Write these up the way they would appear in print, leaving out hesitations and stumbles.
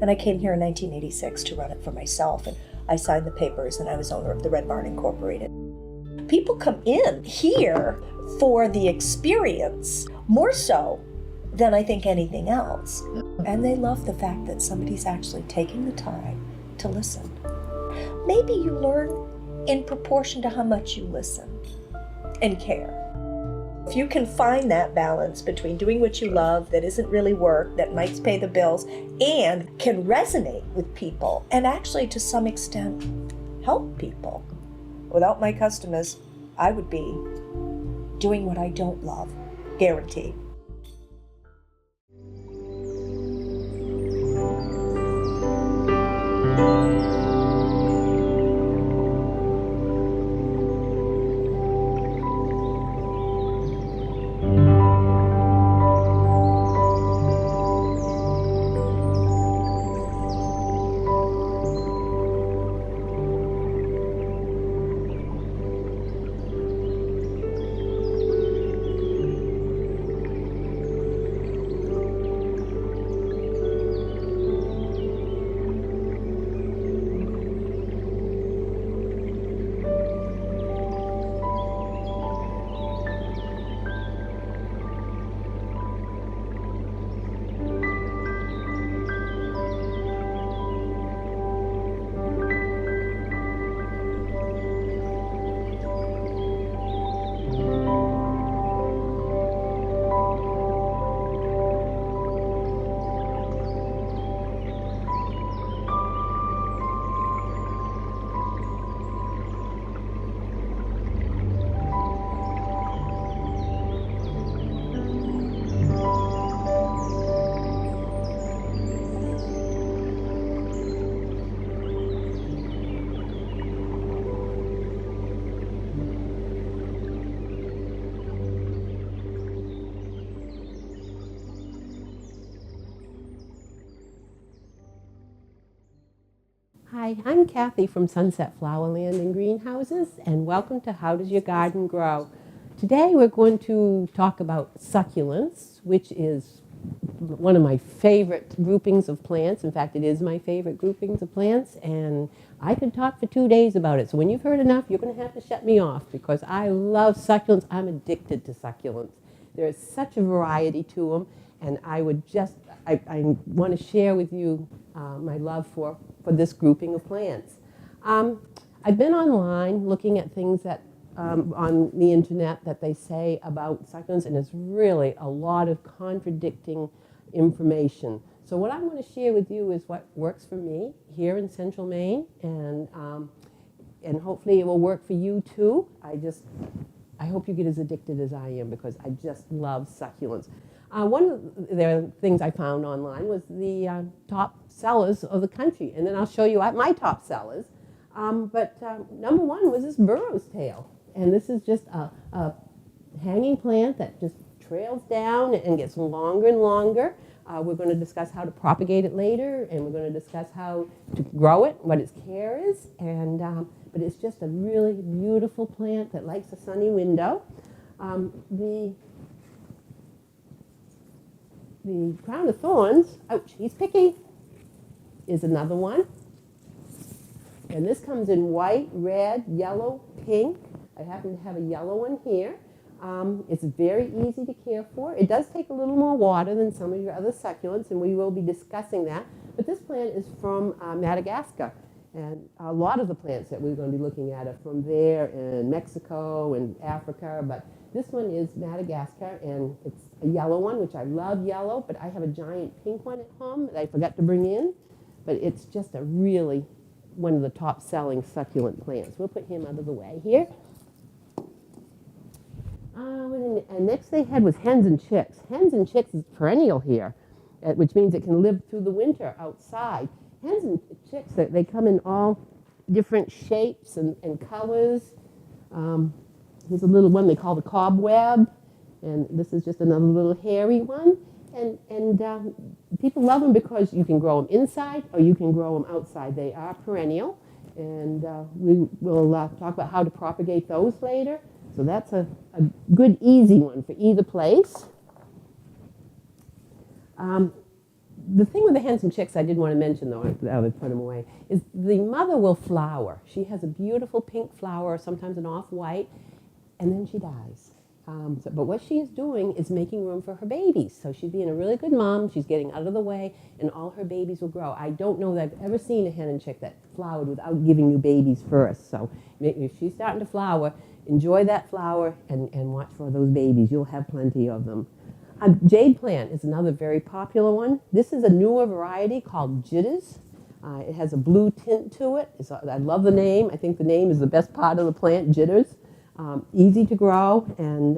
And I came here in 1986 to run it for myself, and I signed the papers, and I was owner of the Red Barn Incorporated. People come in here for the experience, more so than I think anything else. And they love the fact that somebody's actually taking the time to listen. Maybe you learn in proportion to how much you listen and care. If you can find that balance between doing what you love that isn't really work, that might pay the bills, and can resonate with people, and actually to some extent help people. Without my customers, I would be doing what I don't love, guaranteed. Hi, I'm Kathy from Sunset Flowerland and Greenhouses, and welcome to How Does Your Garden Grow? Today we're going to talk about succulents, which is one of my favorite groupings of plants. In fact, it is my favorite groupings of plants, and I could talk for 2 days about it. So when you've heard enough, you're going to have to shut me off because I love succulents. I'm addicted to succulents. There is such a variety to them, and I want to share with you my love for this grouping of plants. I've been online looking at things that on the internet that they say about succulents, and it's really a lot of contradicting information. So what I'm going to share with you is what works for me here in Central Maine, and hopefully it will work for you too. I hope you get as addicted as I am because I just love succulents. One of the things I found online was the top sellers of the country, and then I'll show you my top sellers. But number one was this Burro's tail, and this is just a hanging plant that just trails down and gets longer and longer. We're going to discuss how to propagate it later, and we're going to discuss how to grow it, what its care is, but it's just a really beautiful plant that likes a sunny window. The crown of thorns, ouch, he's picky, is another one. And this comes in white, red, yellow, pink. I happen to have a yellow one here. It's very easy to care for. It does take a little more water than some of your other succulents, and we will be discussing that. But this plant is from Madagascar. And a lot of the plants that we're going to be looking at are from there in Mexico and Africa. But this one is Madagascar, and it's a yellow one, which I love yellow, but I have a giant pink one at home that I forgot to bring in. But it's just a really one of the top selling succulent plants. We'll put him out of the way here. And next they had was hens and chicks. Hens and chicks is perennial here, which means it can live through the winter outside. Hens and chicks, they come in all different shapes and colors. Here's a little one they call the cobweb, and this is just another little hairy one. And people love them because you can grow them inside or you can grow them outside. They are perennial, and we will talk about how to propagate those later. So that's a good, easy one for either place. The thing with the hens and chicks I did want to mention, though, I would put them away, is the mother will flower. She has a beautiful pink flower, sometimes an off-white, and then she dies. But what she is doing is making room for her babies. So she's being a really good mom. She's getting out of the way, and all her babies will grow. I don't know that I've ever seen a hen and chick that flowered without giving you babies first. So if she's starting to flower, enjoy that flower and watch for those babies. You'll have plenty of them. Jade plant is another very popular one. This is a newer variety called Jitters. It has a blue tint to it. I love the name. I think the name is the best part of the plant, Jitters. Easy to grow, and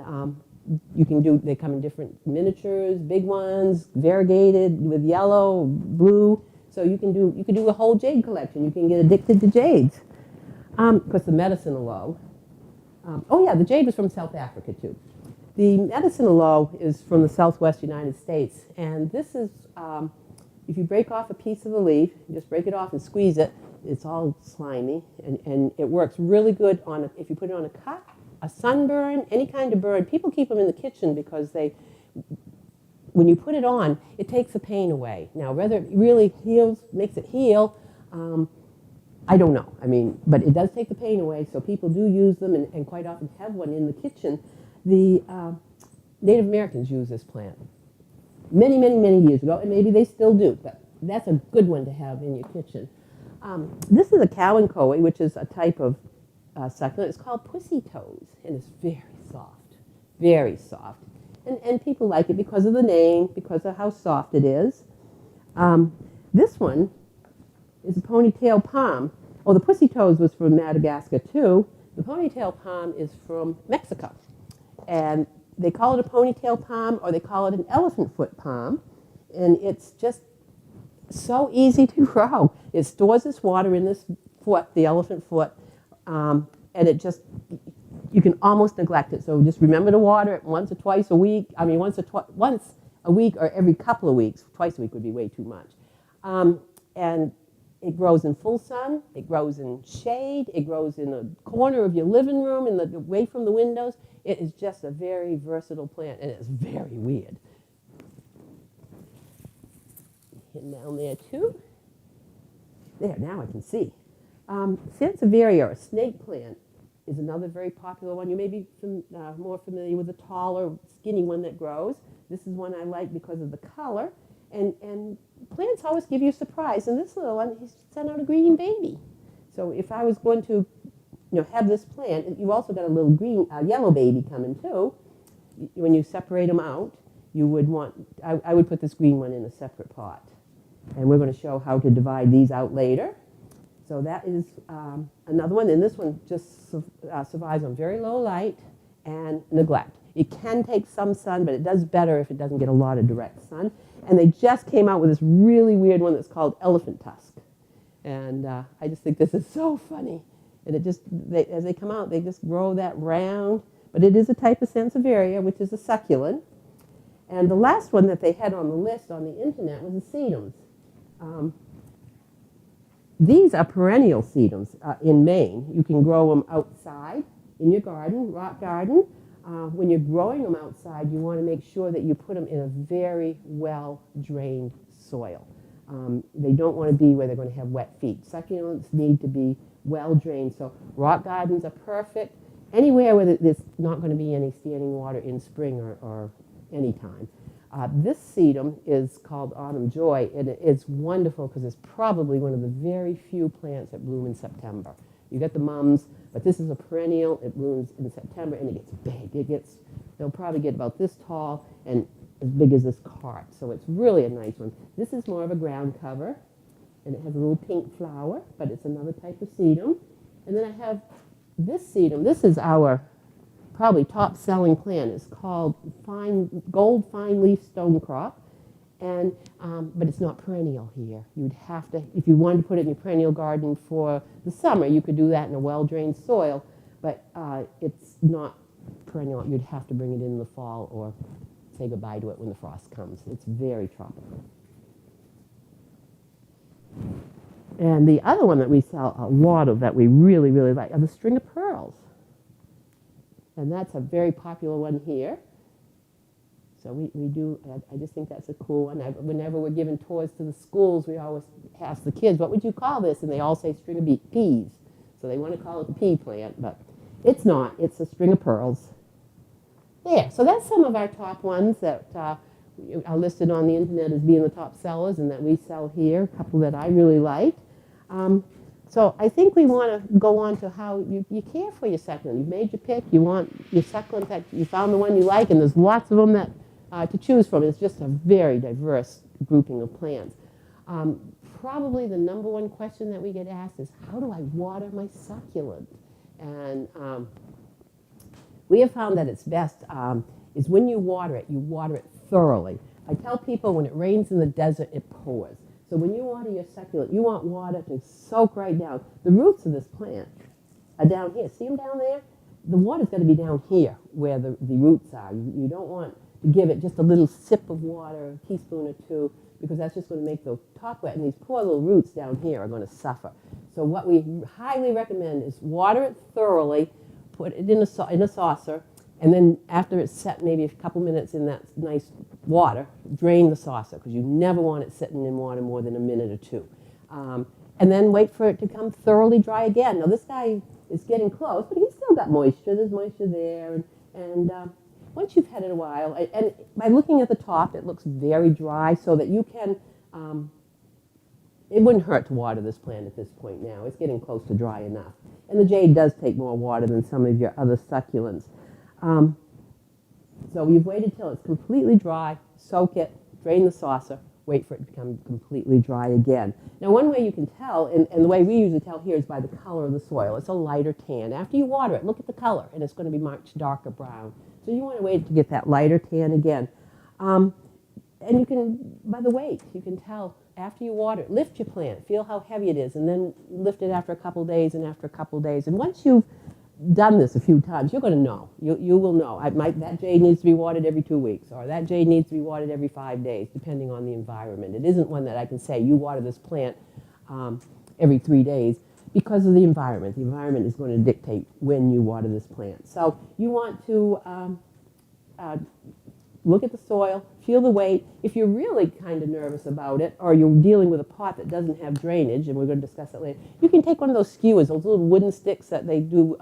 they come in different miniatures, big ones, variegated with yellow, blue. So you can do a whole jade collection. You can get addicted to jades. Because the medicine aloe. The jade was from South Africa too. The medicine aloe is from the Southwest United States, and this is if you break off a piece of the leaf, you just break it off and squeeze it. It's all slimy, and it works really good if you put it on a cut, a sunburn, any kind of burn. People keep them in the kitchen because when you put it on, it takes the pain away. Now, whether it really makes it heal, I don't know. But it does take the pain away, so people do use them and quite often have one in the kitchen. The Native Americans use this plant many, many, many years ago, and maybe they still do, but that's a good one to have in your kitchen. This is a Cowan-Coe, which is a type of succulent. It's called pussy toes, and it's very soft, very soft. And people like it because of the name, because of how soft it is. This one is a ponytail palm. Oh, the pussy toes was from Madagascar too. The ponytail palm is from Mexico. And they call it a ponytail palm, or they call it an elephant foot palm. And it's just so easy to grow. It stores its water in this foot, the elephant foot, and you can almost neglect it. So just remember to water it once or twice a week. Once a week or every couple of weeks. Twice a week would be way too much. And it grows in full sun. It grows in shade. It grows in the corner of your living room, away from the windows. It is just a very versatile plant, and it's very weird. And down there too. There, now I can see. Sansevieria, or snake plant, is another very popular one. You may be more familiar with the taller, skinny one that grows. This is one I like because of the color. And plants always give you a surprise. And this little one, he's sent out a green baby. So if I was going to have this plant, you've also got a little yellow baby coming too. When you separate them out, you would I would put this green one in a separate pot. And we're going to show how to divide these out later. So that is another one. And this one just survives on very low light and neglect. It can take some sun, but it does better if it doesn't get a lot of direct sun. And they just came out with this really weird one that's called elephant tusk. And I just think this is so funny. And as they come out, they just grow that round. But it is a type of Sansevieria, which is a succulent. And the last one that they had on the list on the internet was the sedums. These are perennial sedums in Maine. You can grow them outside in your garden, rock garden. When you're growing them outside, you want to make sure that you put them in a very well-drained soil. They don't want to be where they're going to have wet feet. Succulents need to be well-drained. So rock gardens are perfect. Anywhere where there's not going to be any standing water in spring or any time. This sedum is called Autumn Joy, and it's wonderful because it's probably one of the very few plants that bloom in September. You get the mums, but this is a perennial. It blooms in September, and it gets big. They'll probably get about this tall and as big as this cart. So it's really a nice one. This is more of a ground cover, and it has a little pink flower, but it's another type of sedum. And then I have this sedum. This is our probably top-selling plant. It's called gold fine leaf stonecrop, and but it's not perennial here. You'd have to, if you wanted to put it in your perennial garden for the summer, you could do that in a well-drained soil, but it's not perennial. You'd have to bring it in the fall or say goodbye to it when the frost comes. It's very tropical. And the other one that we sell a lot of that we really, really like are the string of pearls. And that's a very popular one here. So we do, I just think that's a cool one. Whenever we're giving tours to the schools, we always ask the kids, what would you call this? And they all say string of peas. So they want to call it the pea plant, but it's not. It's a string of pearls. There, so that's some of our top ones that are listed on the internet as being the top sellers and that we sell here, a couple that I really like. So I think we want to go on to how you care for your succulent. You've made your pick, you want your succulent, that you found the one you like, and there's lots of them that to choose from. It's just a very diverse grouping of plants. Probably the number one question that we get asked is, how do I water my succulent? And we have found that it's best is when you water it thoroughly. I tell people when it rains in the desert, it pours. So when you water your succulent, you want water to soak right down. The roots of this plant are down here. See them down there? The water's got to be down here where the roots are. You don't want to give it just a little sip of water, a teaspoon or two, because that's just going to make the top wet, and these poor little roots down here are going to suffer. So what we highly recommend is water it thoroughly, put it in a saucer, and then after it's set maybe a couple minutes in that nice water, drain the saucer, because you never want it sitting in water more than a minute or two. And then wait for it to come thoroughly dry again. Now this guy is getting close, but he's still got moisture. There's moisture there. And once you've had it a while, and by looking at the top, it looks very dry, so that you can, it wouldn't hurt to water this plant at this point now. It's getting close to dry enough. And the jade does take more water than some of your other succulents. So you've waited till it's completely dry, soak it, drain the saucer, wait for it to become completely dry again. Now one way you can tell, and the way we usually tell here, is by the color of the soil. It's a lighter tan. After you water it, look at the color, and it's going to be much darker brown. So you want to wait to get that lighter tan again. And you can, by the weight, you can tell after you water it, lift your plant, feel how heavy it is, and then lift it after a couple days and after a couple days. And once you've done this a few times, you're going to know. You will know. That jade needs to be watered every 2 weeks, or that jade needs to be watered every 5 days, depending on the environment. It isn't one that I can say, you water this plant every 3 days, because of the environment. The environment is going to dictate when you water this plant. So you want to look at the soil, feel the weight. If you're really kind of nervous about it, or you're dealing with a pot that doesn't have drainage, and we're going to discuss that later, you can take one of those skewers, those little wooden sticks that they do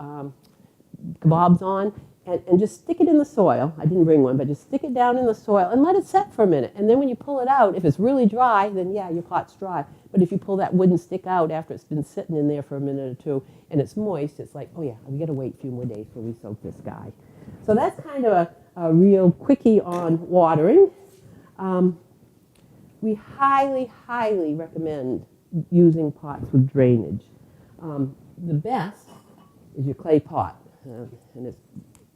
kebabs on, and just stick it in the soil. I didn't bring one, but just stick it down in the soil and let it set for a minute. And then when you pull it out, if it's really dry, then yeah, your pot's dry. But if you pull that wooden stick out after it's been sitting in there for a minute or two and it's moist, it's like, oh yeah, we got to wait a few more days before we soak this guy. So that's kind of a real quickie on watering. We highly, highly recommend using pots with drainage. The best is your clay pot, and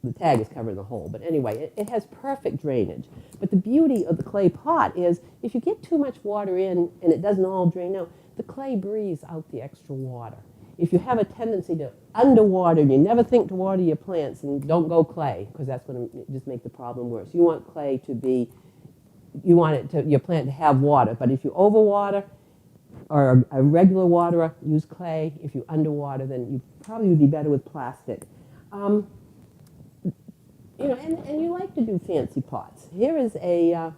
the tag is covering the hole. But anyway, it has perfect drainage. But the beauty of the clay pot is if you get too much water in and it doesn't all drain out, the clay breathes out the extra water. If you have a tendency to underwater and you never think to water your plants, and don't go clay, because that's going to just make the problem worse. You want clay to be, you want your plant to have water. But if you overwater, or a regular waterer, use clay. If you underwater, then you probably would be better with plastic. And you like to do fancy pots. Here is a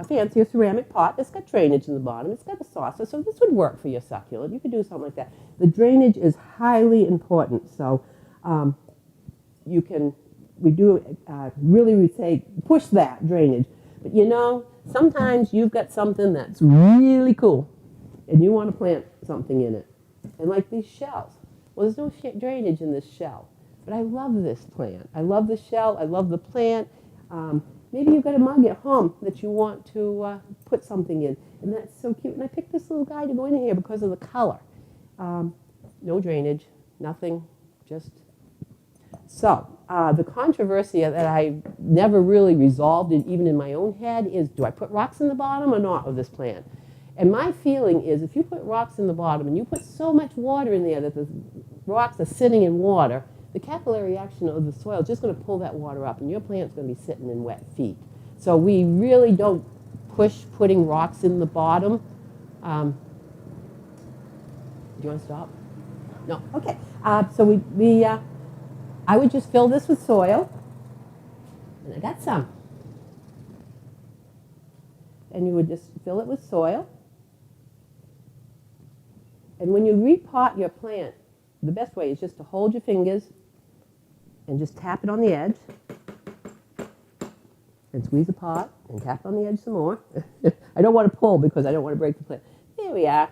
fancier ceramic pot. It's got drainage in the bottom. It's got a saucer, so this would work for your succulent. You could do something like that. The drainage is highly important, so we say push that drainage. But sometimes you've got something that's really cool, and you want to plant something in it. And like these shells. Well, there's no drainage in this shell. But I love this plant. I love the shell. I love the plant. Maybe you've got a mug at home that you want to put something in. And that's so cute. And I picked this little guy to go in here because of the color. No drainage, nothing, just... So, the controversy that I never really resolved, even in my own head, is do I put rocks in the bottom or not of this plant? And my feeling is if you put rocks in the bottom and you put so much water in there that the rocks are sitting in water, the capillary action of the soil is just going to pull that water up, and your plant's going to be sitting in wet feet. So we really don't push putting rocks in the bottom. Do you want to stop? No? Okay. So I would just fill this with soil. And I got some. And you would just fill it with soil. And when you repot your plant, the best way is just to hold your fingers and just tap it on the edge. And squeeze the pot and tap on the edge some more. I don't want to pull because I don't want to break the plant. There we are.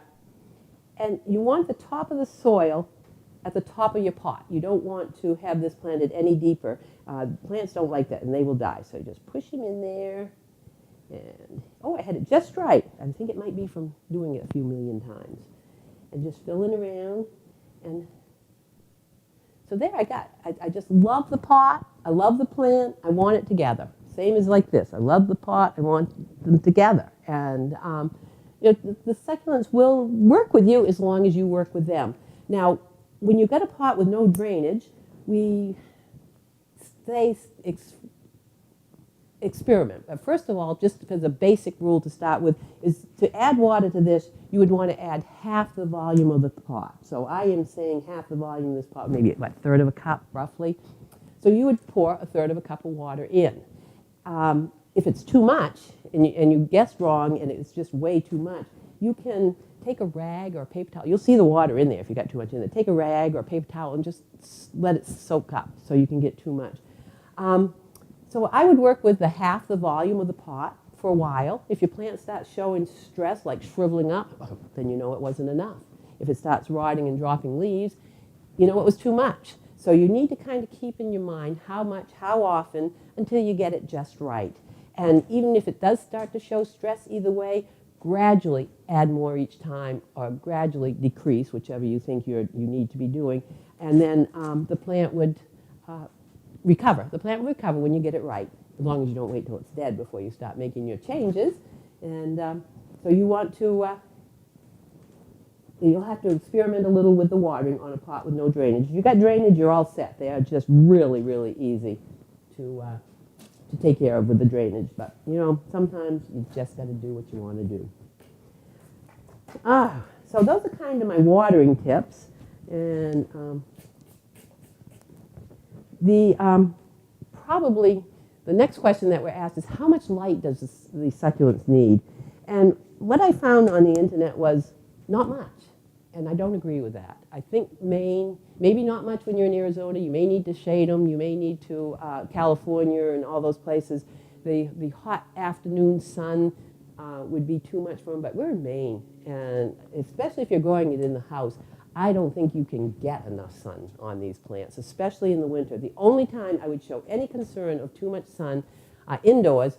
And you want the top of the soil at the top of your pot. You don't want to have this planted any deeper. Plants don't like that and they will die. So just push them in there. And, oh, I had it just right. I think it might be from doing it a few million times. And just filling around. And so there I just love the pot. I love the plant. I want it together. Same as like this. I love the pot. I want them together. And the succulents will work with you as long as you work with them. Now, when you've got a pot with no drainage, we say experiment. But first of all, just as a basic rule to start with, is to add water to this, you would want to add half the volume of the pot. So I am saying half the volume of this pot, maybe a third of a cup roughly. So you would pour a third of a cup of water in. If it's too much, and you guessed wrong, and it's just way too much, you can take a rag or a paper towel. You'll see the water in there if you got too much in there. Take a rag or a paper towel and just let it soak up so you can get too much. So I would work with the half the volume of the pot for a while. If your plant starts showing stress, like shriveling up, then you know it wasn't enough. If it starts rotting and dropping leaves, you know it was too much. So you need to kind of keep in your mind how much, how often, until you get it just right. And even if it does start to show stress either way, gradually add more each time or gradually decrease, whichever you think you need to be doing. And then the plant would recover. The plant will recover when you get it right, as long as you don't wait till it's dead before you start making your changes. And so you want to, you'll have to experiment a little with the watering on a pot with no drainage. If you've got drainage, you're all set. They are just really, really easy to take care of with the drainage. But, sometimes you just got to do what you want to do. So those are kind of my watering tips. And probably the next question that we're asked is, how much light does the succulents need? And what I found on the internet was not much. And I don't agree with that. I think Maine, maybe not much when you're in Arizona. You may need to shade them. You may need to, California and all those places. The hot afternoon sun would be too much for them. But we're in Maine. And especially if you're growing it in the house, I don't think you can get enough sun on these plants, especially in the winter. The only time I would show any concern of too much sun indoors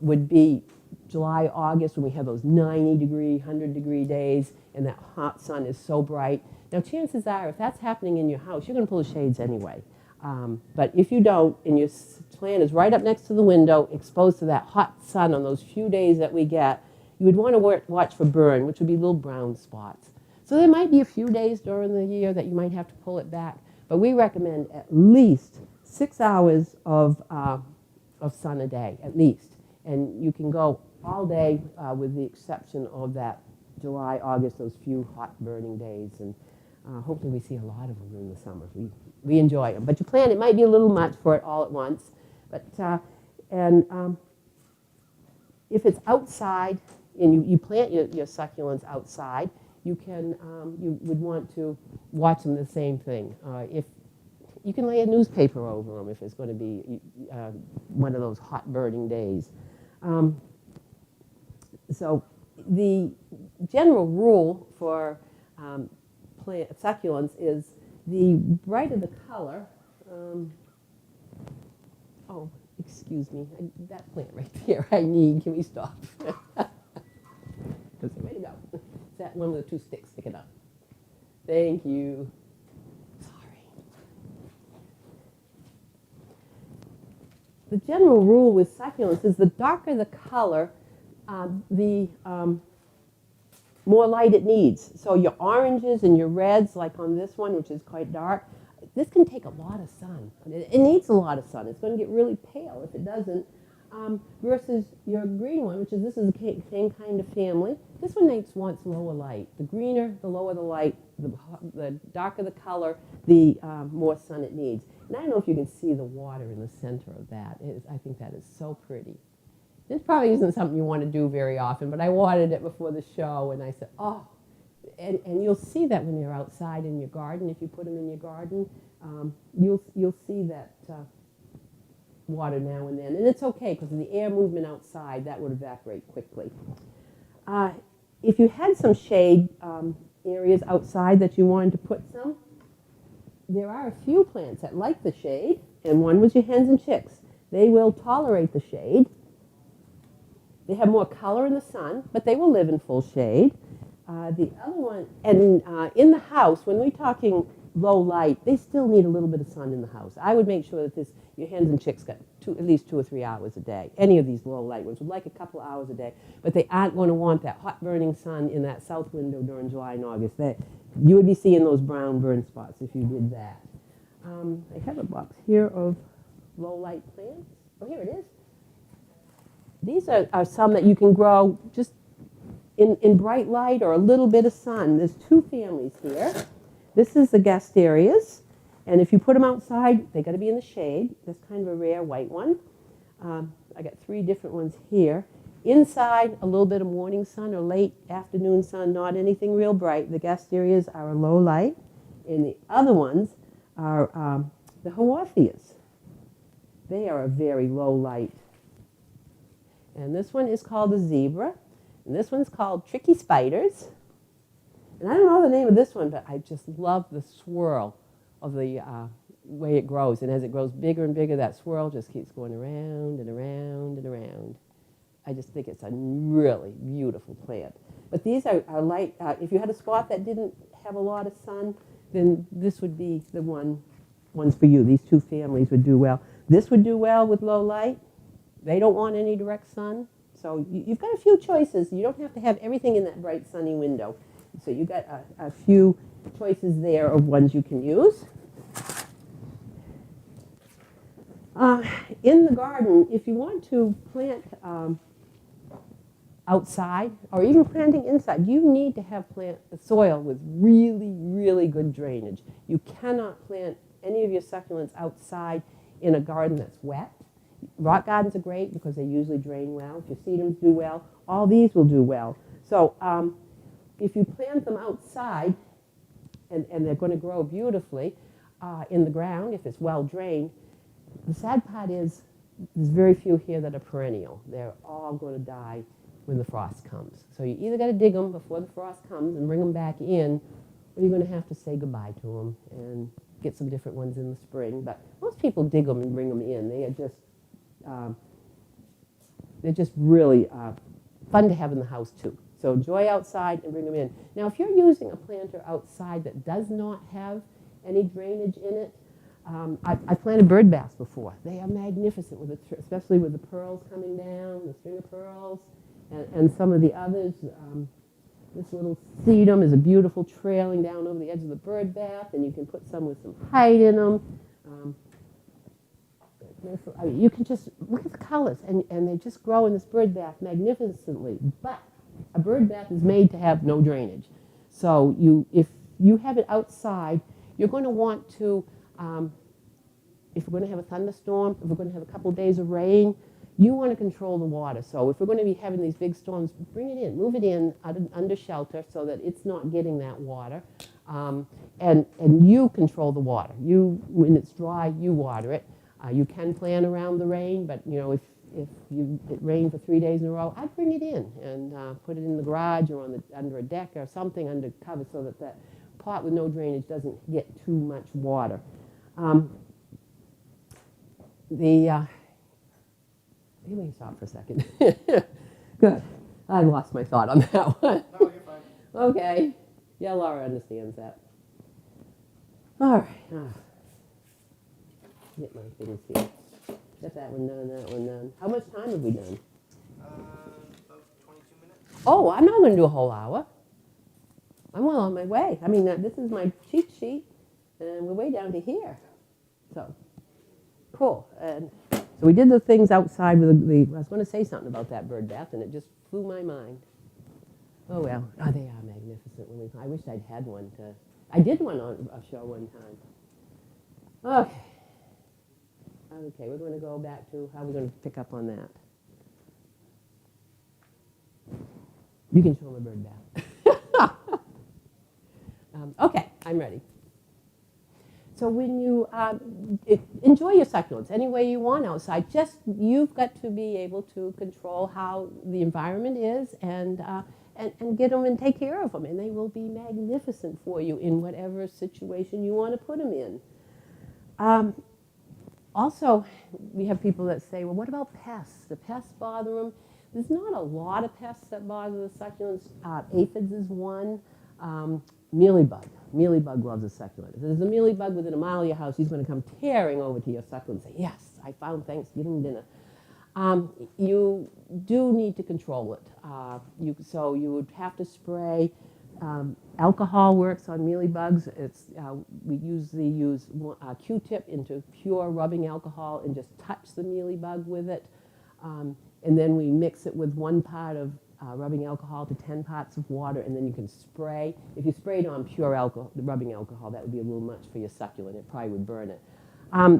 would be July, August, when we have those 90-degree, 100-degree days, and that hot sun is so bright. Now, chances are, if that's happening in your house, you're going to pull the shades anyway. But if you don't, and your plant is right up next to the window, exposed to that hot sun on those few days that we get, you would want to watch for burn, which would be little brown spots. So there might be a few days during the year that you might have to pull it back, but we recommend at least 6 hours of sun a day, at least. And you can go all day with the exception of that July, August, those few hot burning days. And hopefully we see a lot of them in the summer. We enjoy them. But your plant, it might be a little much for it all at once. But if it's outside and you plant your succulents outside, you would want to watch them the same thing. If you can lay a newspaper over them if it's going to be one of those hot burning days. So the general rule for plant succulents is the brighter the color. Oh, excuse me, that plant right there I need. Can we stop? Way to go. Is that one with the two sticks sticking up? Thank you. Sorry. The general rule with succulents is the darker the color, the more light it needs. So your oranges and your reds, like on this one, which is quite dark, this can take a lot of sun. It needs a lot of sun. It's going to get really pale if it doesn't. Versus your green one, this is the same kind of family. This one wants lower light. The greener, the lower the light, the darker the color, the more sun it needs. And I don't know if you can see the water in the center of that. I think that is so pretty. This probably isn't something you want to do very often, but I watered it before the show, and I said, oh, and you'll see that when you're outside in your garden. If you put them in your garden, you'll see that water now and then. And it's okay, because of the air movement outside, that would evaporate quickly. If you had some shade areas outside that you wanted to put some, there are a few plants that like the shade, and one was your hens and chicks. They will tolerate the shade. They have more color in the sun, but they will live in full shade. The other one, and in the house, when we're talking low light, they still need a little bit of sun in the house. I would make sure that your hens and chicks got at least 2 or 3 hours a day. Any of these low light ones would like a couple hours a day, but they aren't going to want that hot burning sun in that south window during July and August. You would be seeing those brown burn spots if you did that. I have a box here of low light plants. Oh, here it is. These are some that you can grow just in bright light or a little bit of sun. There's 2 families here. This is the Gasterias, and if you put them outside, they got to be in the shade. That's kind of a rare white one. I got 3 different ones here. Inside, a little bit of morning sun or late afternoon sun, not anything real bright. The Gasterias are a low light, and the other ones are the Haworthias. They are a very low light. And this one is called the Zebra, and this one's called Tricky Spiders. And I don't know the name of this one, but I just love the swirl of the way it grows. And as it grows bigger and bigger, that swirl just keeps going around and around and around. I just think it's a really beautiful plant. But these are light. If you had a spot that didn't have a lot of sun, then this would be the ones for you. These 2 families would do well. This would do well with low light. They don't want any direct sun. So you've got a few choices. You don't have to have everything in that bright sunny window. So you've got a few choices there of ones you can use. In the garden, if you want to plant outside or even planting inside, you need to have soil with really, really good drainage. You cannot plant any of your succulents outside in a garden that's wet. Rock gardens are great because they usually drain well. If your sedums do well, all these will do well. So if you plant them outside, and they're going to grow beautifully in the ground if it's well drained, the sad part is there's very few here that are perennial. They're all going to die when the frost comes. So you either got to dig them before the frost comes and bring them back in, or you're going to have to say goodbye to them and get some different ones in the spring. But most people dig them and bring them in. They're just really fun to have in the house too. So enjoy outside and bring them in. Now, if you're using a planter outside that does not have any drainage in it, I planted bird baths before. They are magnificent, especially with the pearls coming down, the string of pearls, and some of the others. This little sedum is a beautiful trailing down over the edge of the bird bath, and you can put some with some height in them. You can just look at the colors, and they just grow in this bird bath magnificently. But a bird bath is made to have no drainage. So if you have it outside, you're going to want to, if we're going to have a thunderstorm, if we're going to have a couple of days of rain, you want to control the water. So if we're going to be having these big storms, bring it in, move it in under shelter so that it's not getting that water. And you control the water. When it's dry, you water it. You can plan around the rain, but if it rained for 3 days in a row, I'd bring it in and put it in the garage or under a deck or something under cover so that pot with no drainage doesn't get too much water. Maybe we can stop for a second. Good. I lost my thought on that one. No, you're fine. Okay. Yeah, Laura understands that. All right. Get my things here. Get that one done, that one done. How much time have we done? About 22 minutes. Oh, I'm not going to do a whole hour. I'm well on my way. I mean, this is my cheat sheet, and we're way down to here. So, cool. And so we did the things outside with I was going to say something about that bird bath, and it just flew my mind. Oh, well. Oh, they are magnificent. I wish I'd had one. I did one on a show one time. Okay. Okay, we're going to go back to how we're going to pick up on that. You can show them a bird bath. Okay, I'm ready. So when you enjoy your succulents any way you want outside, just you've got to be able to control how the environment is and get them and take care of them, and they will be magnificent for you in whatever situation you want to put them in. Also, we have people that say, well, what about pests? The pests bother them. There's not a lot of pests that bother the succulents. Aphids is one. Mealybug. Mealybug loves a succulent. If there's a mealybug within a mile of your house, he's going to come tearing over to your succulent and say, yes, I found Thanksgiving dinner. You do need to control it. So you would have to spray. Alcohol works on mealybugs. We usually use a Q-tip into pure rubbing alcohol and just touch the mealybug with it. And then we mix it with 1 part of rubbing alcohol to 10 parts of water, and then you can spray. If you sprayed on pure alcohol, the rubbing alcohol, that would be a little much for your succulent. It probably would burn it.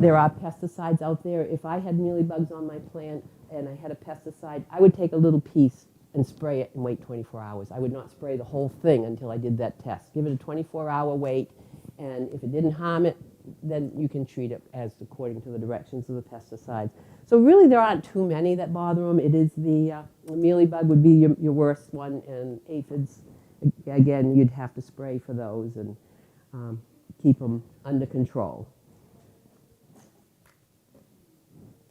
There are pesticides out there. If I had mealybugs on my plant and I had a pesticide, I would take a little piece and spray it and wait 24 hours. I would not spray the whole thing until I did that test. Give it a 24-hour wait, and if it didn't harm it, then you can treat it as according to the directions of the pesticides. So really there aren't too many that bother them. It is the mealybug would be your worst one, and aphids, again, you'd have to spray for those and keep them under control.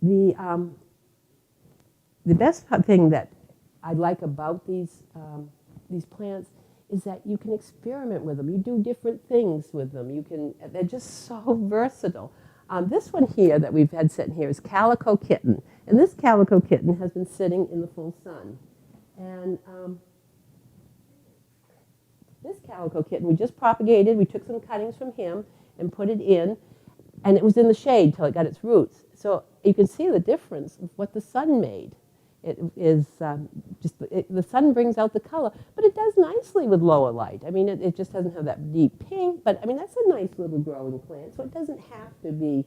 The best thing that I like about these plants is that you can experiment with them. You do different things with them. They're just so versatile. This one here that we've had sitting here is Calico Kitten. And this Calico Kitten has been sitting in the full sun. And this Calico Kitten we just propagated. We took some cuttings from him and put it in. And it was in the shade till it got its roots. So you can see the difference of what the sun made. It is the sun brings out the color, but it does nicely with lower light. I mean, it just doesn't have that deep pink, but I mean, that's a nice little growing plant. So it doesn't have to be,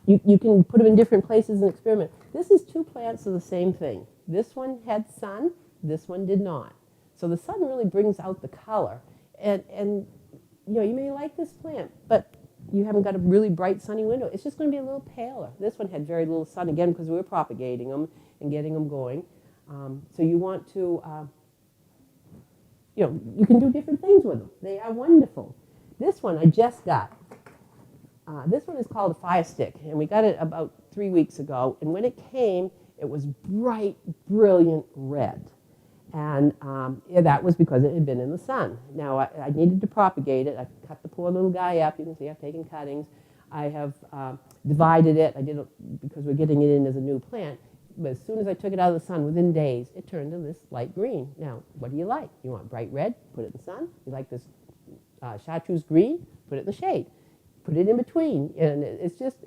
you can put them in different places and experiment. This is 2 plants of the same thing. This one had sun, this one did not. So the sun really brings out the color. And you know, you may like this plant, but you haven't got a really bright sunny window. It's just going to be a little paler. This one had very little sun, again, because we were propagating them and getting them going. So you want to, you know, you can do different things with them. They are wonderful. This one I just got. This one is called a fire stick, and we got it about 3 weeks ago. And when it came, it was bright, brilliant red. And yeah, that was because it had been in the sun. Now, I needed to propagate it. I cut the poor little guy up. You can see I've taken cuttings. I have divided it. I did it because we're getting it in as a new plant. But as soon as I took it out of the sun, within days, it turned to this light green. Now, what do you like? You want bright red? Put it in the sun. You like this chartreuse green? Put it in the shade. Put it in between. And it's just,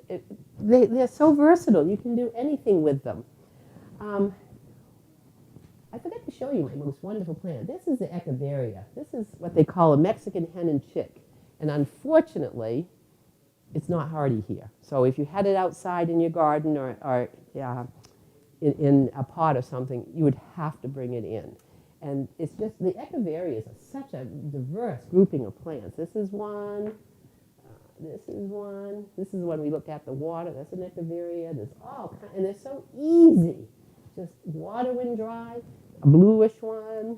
they're so versatile. You can do anything with them. I forgot to show you my most wonderful plant. This is the Echeveria. This is what they call a Mexican hen and chick. And unfortunately, it's not hardy here. So if you had it outside in your garden or in a pot or something, you would have to bring it in. And it's just, the Echeverias are such a diverse grouping of plants. This is one. This is one. This is the one we looked at, the water. That's an Echeveria. There's all kinds, and they're so easy. Just water when dry. A bluish one.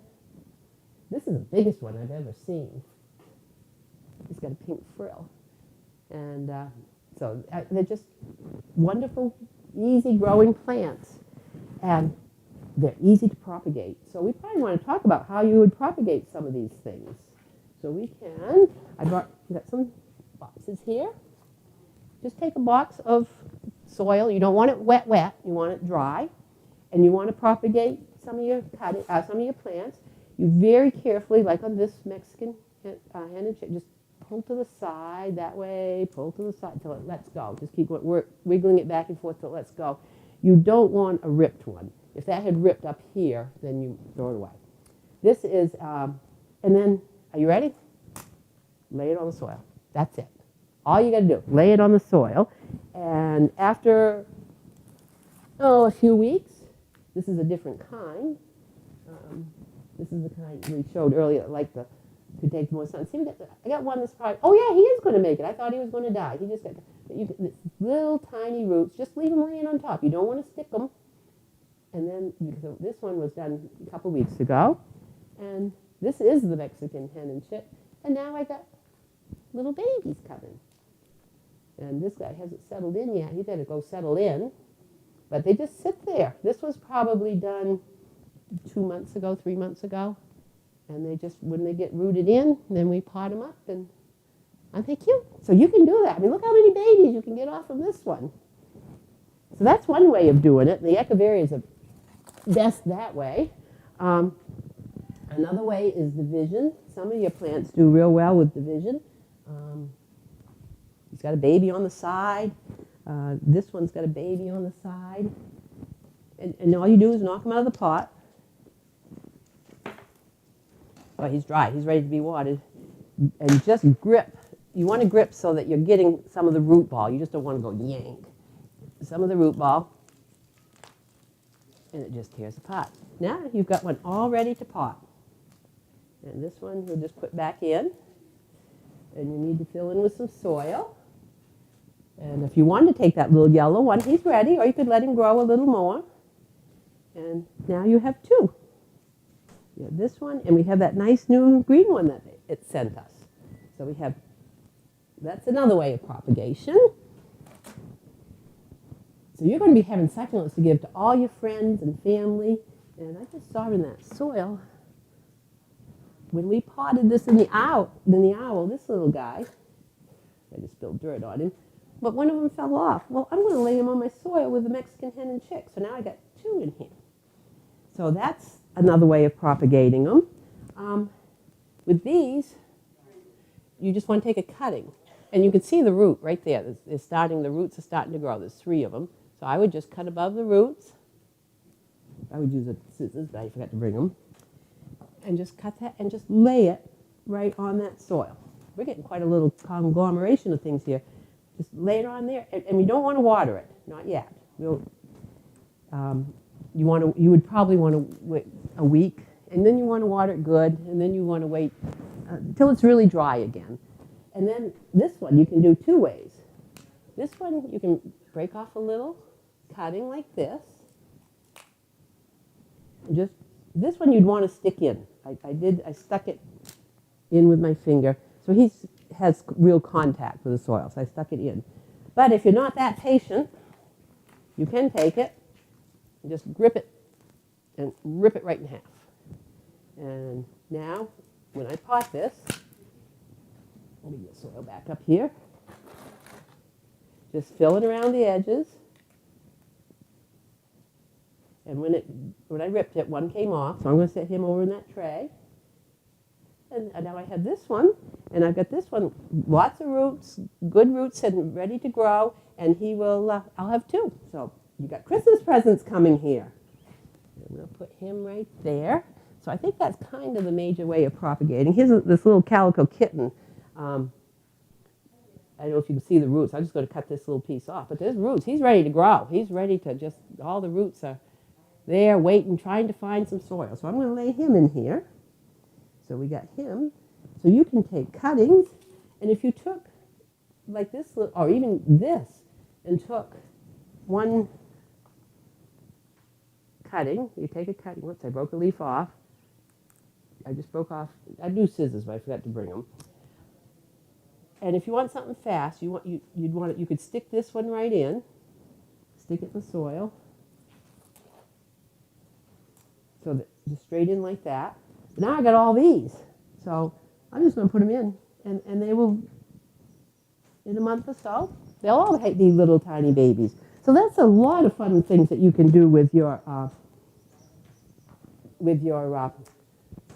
This is the biggest one I've ever seen. It's got a pink frill. And so they're just wonderful, easy growing plants. And they're easy to propagate. So we probably want to talk about how you would propagate some of these things. So we can, got some boxes here. Just take a box of soil. You don't want it wet, you want it dry. And you want to propagate some of your plants. You very carefully, like on this Mexican hen and chick, just pull to the side that way, pull to the side until it lets go. Just keep wiggling it back and forth till it lets go. You don't want a ripped one. If that had ripped up here, then you throw it away. This is, and then, are you ready? Lay it on the soil. That's it. all you got to do, lay it on the soil. And after, a few weeks, this is a different kind. This is the kind we showed earlier, like to take more sun. See, I got one that's probably, oh yeah, he is going to make it. I thought he was going to die. He just got, this little tiny roots, just leave them laying on top. You don't want to stick them. And then, so this one was done a couple weeks ago. And this is the Mexican hen and chick. And now I got little babies coming. And this guy hasn't settled in yet. He better go settle in. But they just sit there. This was probably done 2 months ago, 3 months ago. And they just, when they get rooted in, then we pot them up and aren't they cute? So you can do that. I mean, look how many babies you can get off from this one. So that's one way of doing it. The echeverias are best that way. Another way is division. Some of your plants do real well with division. He's got a baby on the side. This one's got a baby on the side. And all you do is knock him out of the pot. Oh, he's dry. He's ready to be watered. And just grip. You want to grip so that you're getting some of the root ball. You just don't want to go yank. Some of the root ball. And it just tears apart. Now you've got one all ready to pot. And this one you'll just put back in. And you need to fill in with some soil. And if you want to take that little yellow one, he's ready. Or you could let him grow a little more. And now you have two. You have this one, and we have that nice new green one that it sent us. So we have, that's another way of propagation. So you're going to be having succulents to give to all your friends and family. And I just saw in that soil, when we potted this in the owl, this little guy, I just spilled dirt on him, but one of them fell off. Well, I'm going to lay him on my soil with the Mexican hen and chick. So now I got two in here. So that's another way of propagating them. With these, you just want to take a cutting. And you can see the root right there. The roots are starting to grow. There's 3 of them. So I would just cut above the roots. I would use a scissors, but I forgot to bring them. And just cut that and just lay it right on that soil. We're getting quite a little conglomeration of things here. Just lay it on there. And we don't want to water it. Not yet. You would probably want to wait a week, and then you want to water it good, and then you want to wait until it's really dry again. And then this one you can do 2 ways. This one you can break off a little cutting like this. Just this one you'd want to stick in. I stuck it in with my finger. So he has real contact with the soil, so I stuck it in. But if you're not that patient, you can take it and just grip it and rip it right in half. And now, when I pot this, let me get soil back up here. Just fill it around the edges. And when I ripped it, one came off, so I'm going to set him over in that tray. And now I have this one, and I've got this one, lots of roots, good roots and ready to grow, and he will, I'll have 2. So you got Christmas presents coming here. And we'll put him right there. So I think that's kind of the major way of propagating. Here's this little calico kitten. I don't know if you can see the roots. I'm just going to cut this little piece off. But there's roots. He's ready to grow. He's ready to just, all the roots are there waiting, trying to find some soil. So I'm going to lay him in here. So we got him. So you can take cuttings, and if you took like this, or even this, and took one cutting, you take a cutting. Whoops, I broke a leaf off. I just broke off. I do scissors, but I forgot to bring them. And if you want something fast, you could stick this one right in, stick it in the soil, so that just straight in like that. Now I got all these, so I'm just going to put them in, and they will, in a month or so, they'll all be little tiny babies. So that's a lot of fun things that you can do with your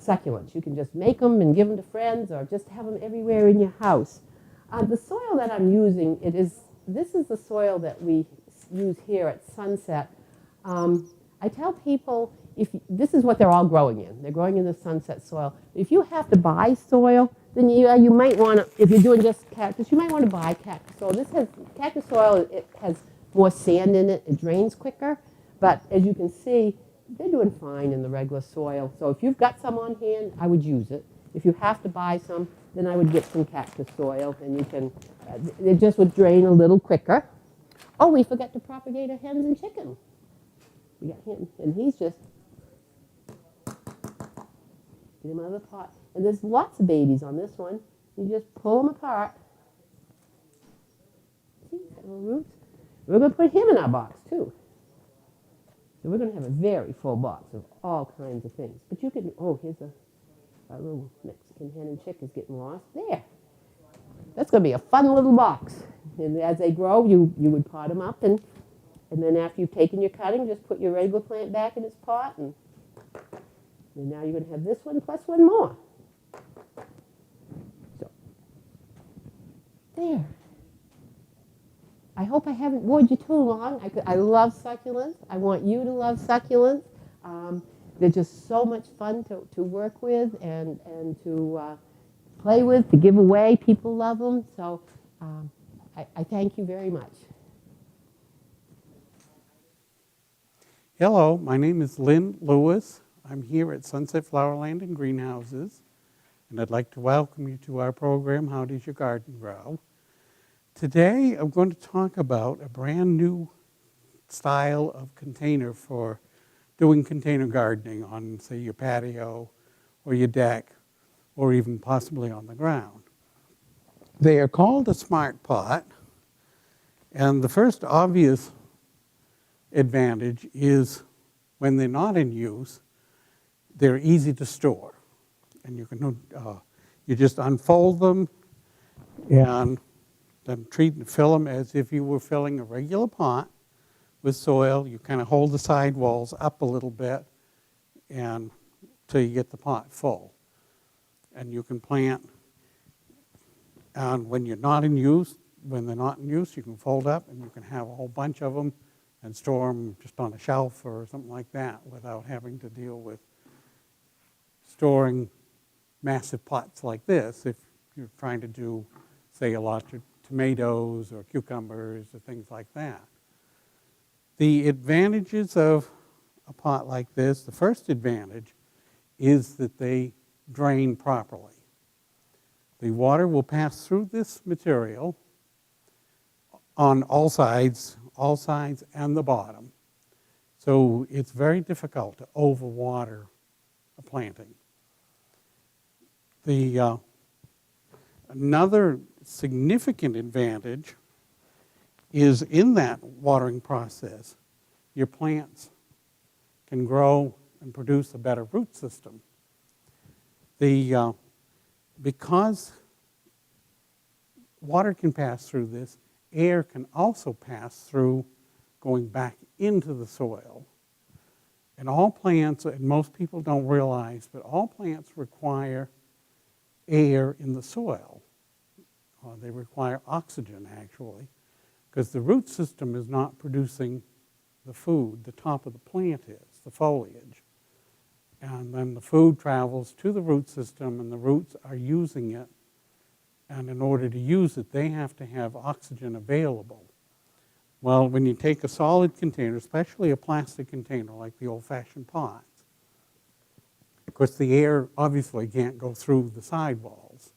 succulents. You can just make them and give them to friends, or just have them everywhere in your house. The soil that I'm using, this is the soil that we use here at Sunset. I tell people, this is what they're all growing in. They're growing in the Sunset soil. If you have to buy soil, then you might want to, if you're doing just cactus, you might want to buy cactus soil. Cactus soil, it has more sand in it, it drains quicker, but as you can see, they're doing fine in the regular soil. So if you've got some on hand, I would use it. If you have to buy some, then I would get some cactus soil, and you can, it just would drain a little quicker. Oh, we forgot to propagate our hens and chickens. We got him, and he's just, get him out of the pot. And there's lots of babies on this one. You just pull them apart. See, he's got little roots. We're going to put him in our box, too. So we're going to have a very full box of all kinds of things. But you can, oh, here's a little Mexican hen and chick is getting lost. There. That's going to be a fun little box. And as they grow, you would pot them up. And then after you've taken your cutting, just put your regular plant back in its pot. And now you're going to have this one plus one more. So, there. I hope I haven't bored you too long. I love succulents. I want you to love succulents. They're just so much fun to work with and to play with, to give away. People love them. So I thank you very much. Hello, my name is Lynn Lewis. I'm here at Sunset Flowerland and Greenhouses, and I'd like to welcome you to our program, How Does Your Garden Grow? Today, I'm going to talk about a brand new style of container for doing container gardening on, say, your patio or your deck, or even possibly on the ground. They are called a Smart Pot, and the first obvious advantage is when they're not in use, they're easy to store. And you can you just unfold them and then treat and fill them as if you were filling a regular pot with soil. You kind of hold the side walls up a little bit and till you get the pot full. And you can plant, and when you're not in use, when they're not in use, you can fold up and you can have a whole bunch of them and store them just on a shelf or something like that without having to deal with storing massive pots like this if you're trying to do, say, a lot of tomatoes or cucumbers or things like that. The advantages of a pot like this, the first advantage is that they drain properly. The water will pass through this material on all sides and the bottom. So it's very difficult to overwater a planting. Another significant advantage is in that watering process, your plants can grow and produce a better root system. Because water can pass through this, air can also pass through going back into the soil. And all plants, and most people don't realize, but all plants require air in the soil. They require oxygen, actually, because the root system is not producing the food. The top of the plant is, the foliage. And then the food travels to the root system, and the roots are using it. And in order to use it, they have to have oxygen available. Well, when you take a solid container, especially a plastic container like the old-fashioned pots, of course, the air obviously can't go through the sidewalls.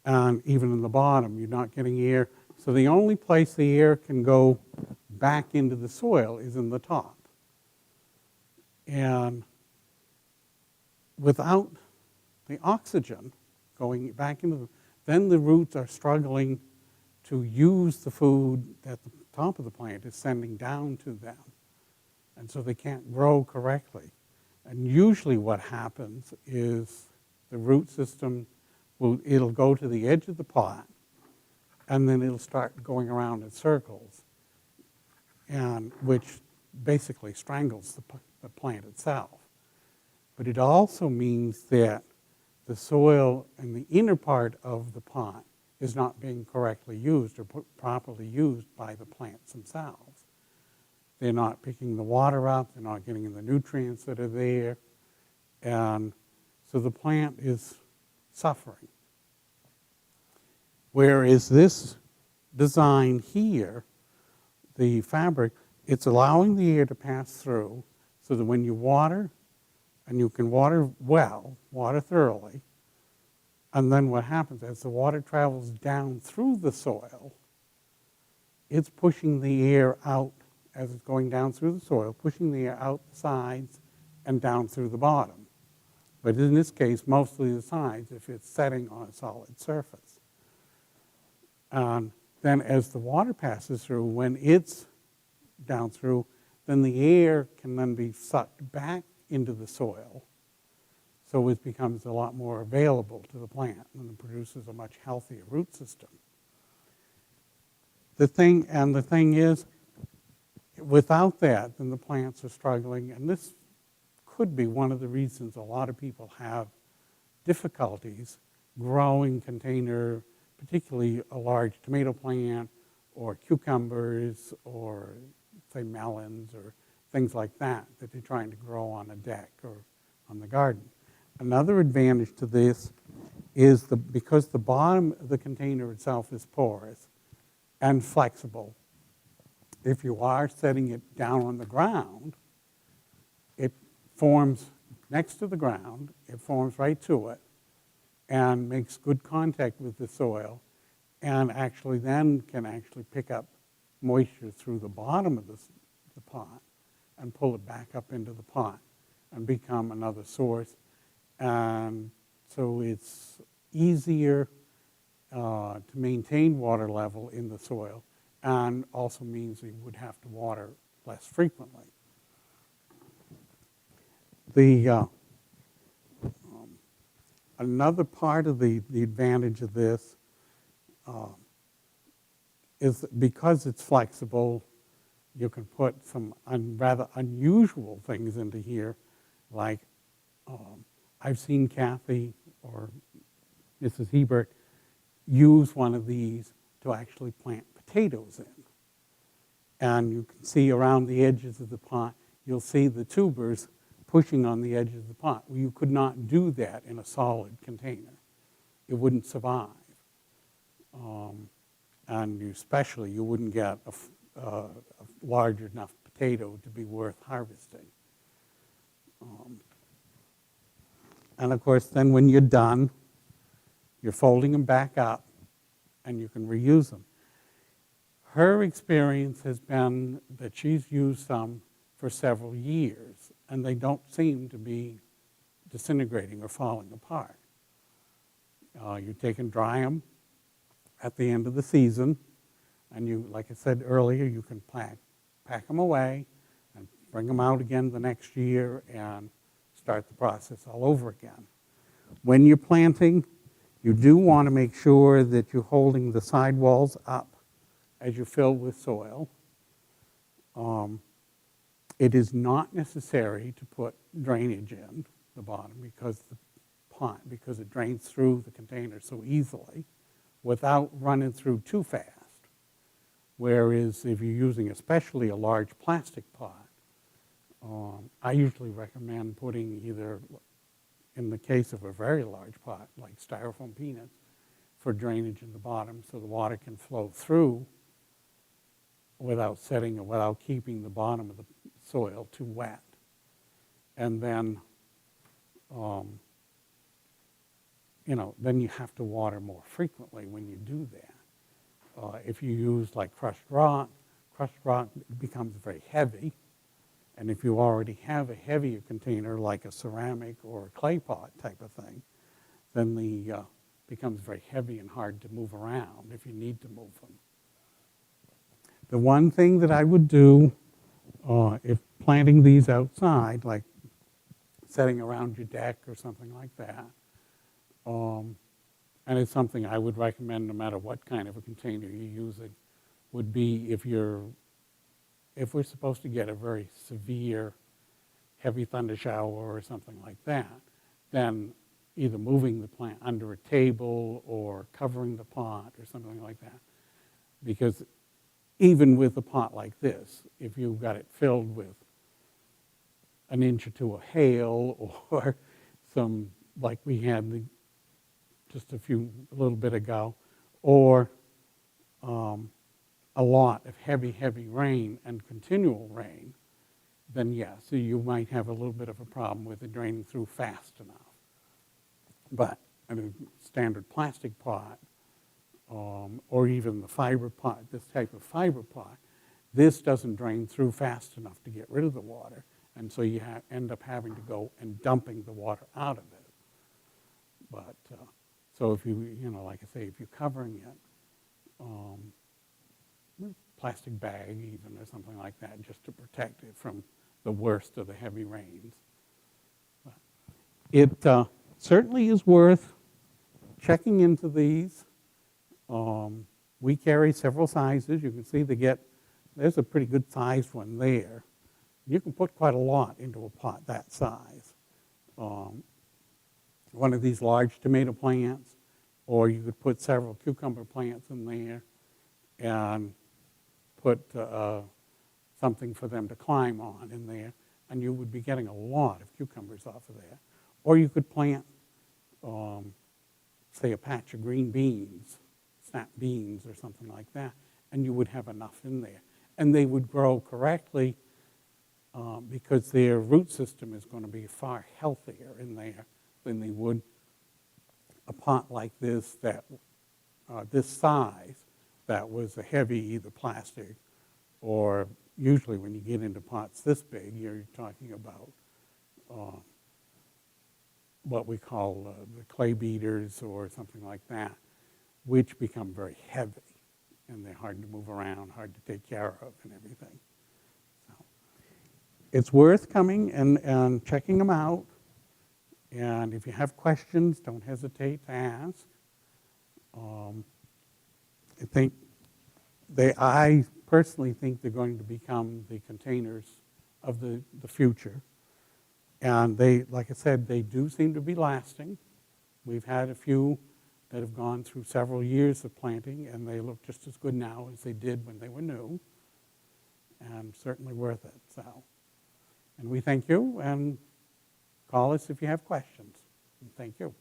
And even in the bottom, you're not getting air. So the only place the air can go back into the soil is in the top. And without the oxygen going back into then the roots are struggling to use the food that the top of the plant is sending down to them. And so they can't grow correctly. And usually what happens is the root system it'll go to the edge of the pot, and then it'll start going around in circles, and which basically strangles the plant itself. But it also means that the soil in the inner part of the pot is not being correctly used or properly used by the plants themselves. They're not picking the water up, they're not getting the nutrients that are there, and so the plant is suffering. Whereas this design here, the fabric, it's allowing the air to pass through so that when you water, and you can water well, water thoroughly, and then what happens as the water travels down through the soil, it's pushing the air out as it's going down through the soil, pushing the air out the sides and down through the bottom. But in this case, mostly the sides if it's setting on a solid surface. And then as the water passes through, when it's down through, then the air can then be sucked back into the soil. So it becomes a lot more available to the plant and it produces a much healthier root system. The thing is, without that, then the plants are struggling, and this could be one of the reasons a lot of people have difficulties growing container, particularly a large tomato plant or cucumbers or say melons or things like that they're trying to grow on a deck or on the garden. Another advantage to this is because the bottom of the container itself is porous and flexible. If you are setting it down on the ground, it forms next to the ground, it forms right to it and makes good contact with the soil and actually then can actually pick up moisture through the bottom of the pot and pull it back up into the pot and become another source. And so it's easier to maintain water level in the soil and also means you would have to water less frequently. Another part of the advantage of this is because it's flexible, you can put some rather unusual things into here, like I've seen Kathy or Mrs. Hebert use one of these to actually plant potatoes in. And you can see around the edges of the pot, you'll see the tubers pushing on the edges of the pot. Well, you could not do that in a solid container. It wouldn't survive. And especially, you wouldn't get a large enough potato to be worth harvesting. And of course, then when you're done, you're folding them back up and you can reuse them. Her experience has been that she's used some for several years and they don't seem to be disintegrating or falling apart. You take and dry them at the end of the season, and you, like I said earlier, you can pack them away and bring them out again the next year and start the process all over again. When you're planting, you do want to make sure that you're holding the sidewalls up as you fill with soil. It is not necessary to put drainage in the bottom because it drains through the container so easily without running through too fast. Whereas if you're using especially a large plastic pot, I usually recommend putting either, in the case of a very large pot, like styrofoam peanuts, for drainage in the bottom so the water can flow through without keeping the bottom of the soil too wet. And then, then you have to water more frequently when you do that. If you use like crushed rock becomes very heavy. And if you already have a heavier container like a ceramic or a clay pot type of thing, then the becomes very heavy and hard to move around if you need to move them. The one thing that I would do if planting these outside, like setting around your deck or something like that, and it's something I would recommend no matter what kind of a container you're using, would be if we're supposed to get a very severe heavy thunder shower or something like that, then either moving the plant under a table or covering the pot or something like that. Because even with a pot like this, if you've got it filled with an inch or two of hail or some, like we had just a little bit ago, or a lot of heavy, heavy rain and continual rain, then yes, you might have a little bit of a problem with it draining through fast enough. But in a standard plastic pot, or even the fiber pot, this type of fiber pot, this doesn't drain through fast enough to get rid of the water, and so you end up having to go and dumping the water out of it. But, so if like I say, if you're covering it, with a plastic bag even or something like that, just to protect it from the worst of the heavy rains. But it certainly is worth checking into these. We carry several sizes. You can see there's a pretty good sized one there. You can put quite a lot into a pot that size. One of these large tomato plants, or you could put several cucumber plants in there and put something for them to climb on in there, and you would be getting a lot of cucumbers off of there. Or you could plant, say, a patch of green beans, snap beans or something like that, and you would have enough in there. And they would grow correctly because their root system is going to be far healthier in there than they would a pot like this, this size, that was a heavy either plastic, or usually when you get into pots this big, you're talking about what we call the clay beaters or something like that, which become very heavy, and they're hard to move around, hard to take care of and everything. So it's worth coming and checking them out. And if you have questions, don't hesitate to ask. I personally think they're going to become the containers of the future. And they, like I said, they do seem to be lasting. We've had a few that have gone through several years of planting, and they look just as good now as they did when they were new, and certainly worth it. So, and we thank you, and call us if you have questions. And thank you.